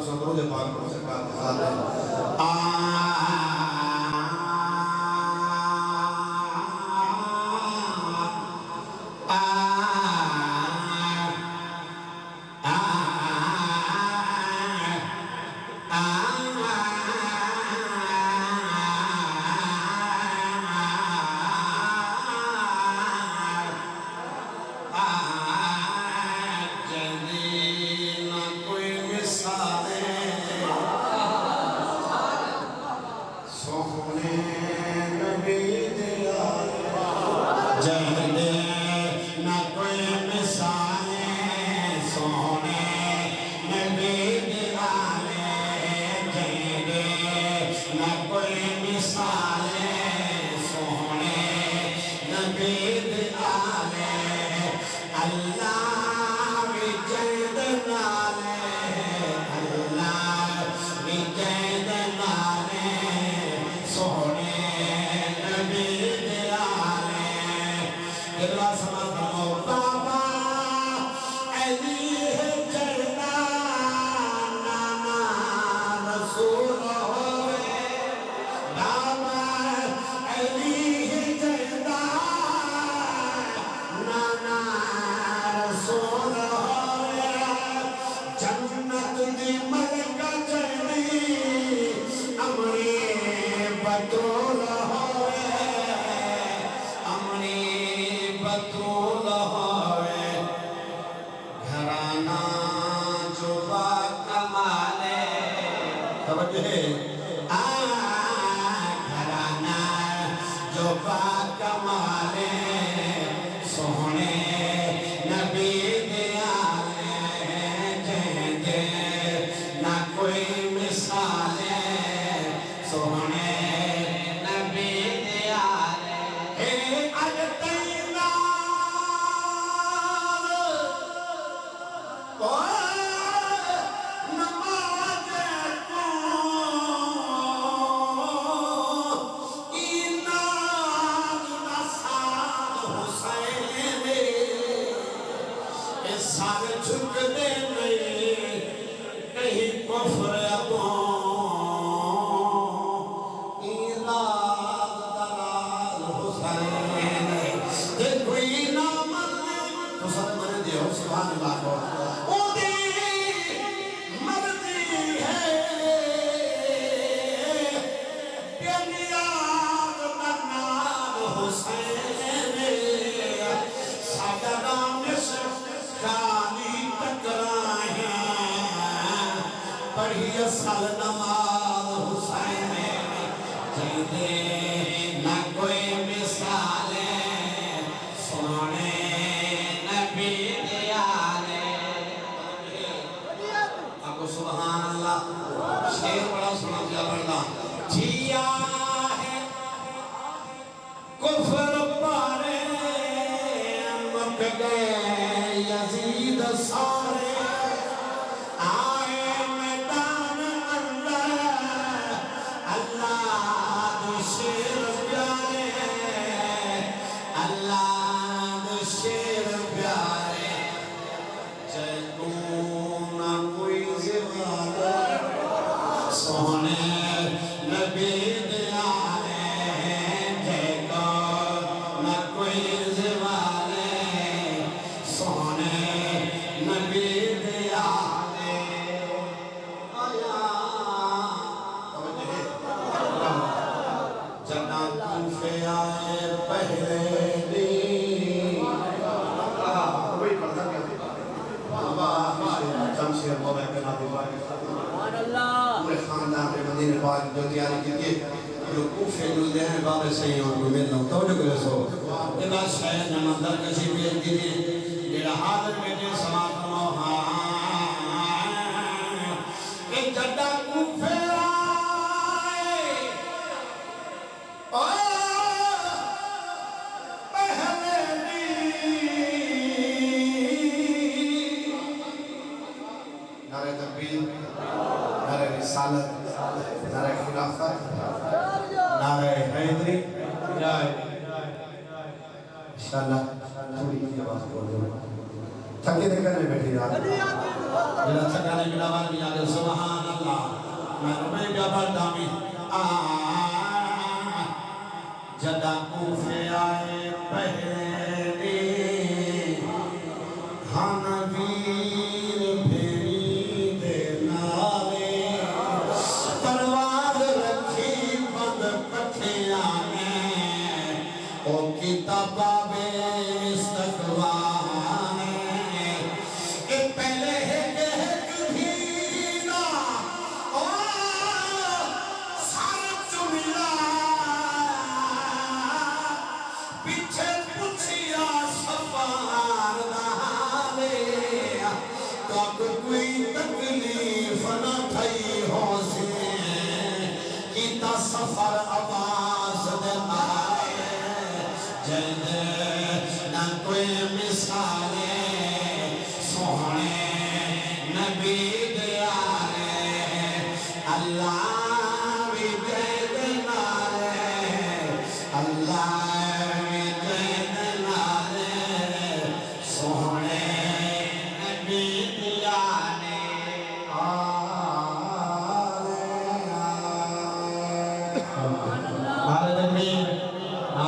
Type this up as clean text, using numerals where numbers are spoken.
تو سب درود پاک پڑھو سرکار کے خاطر انشاءاللہ تھوڑی کی آواز بول دو تھکے دے کر میں بیٹھی رہا جڑا سکانے بلا والے بھی آگے سبحان اللہ میں ربے بیا بڑھتا بھی جدہ کوفے آئے پہلے ہانویر بھیری دے نالے پرواز رکھی بند پٹھیاں میں او کتاب استقبال کہ پہلے ایک دھینا سار چملا پیچھے پوچھیا سفار دہالے تک کوئی تکلیف نہ تھئی ہو سے کیتا سفر ابا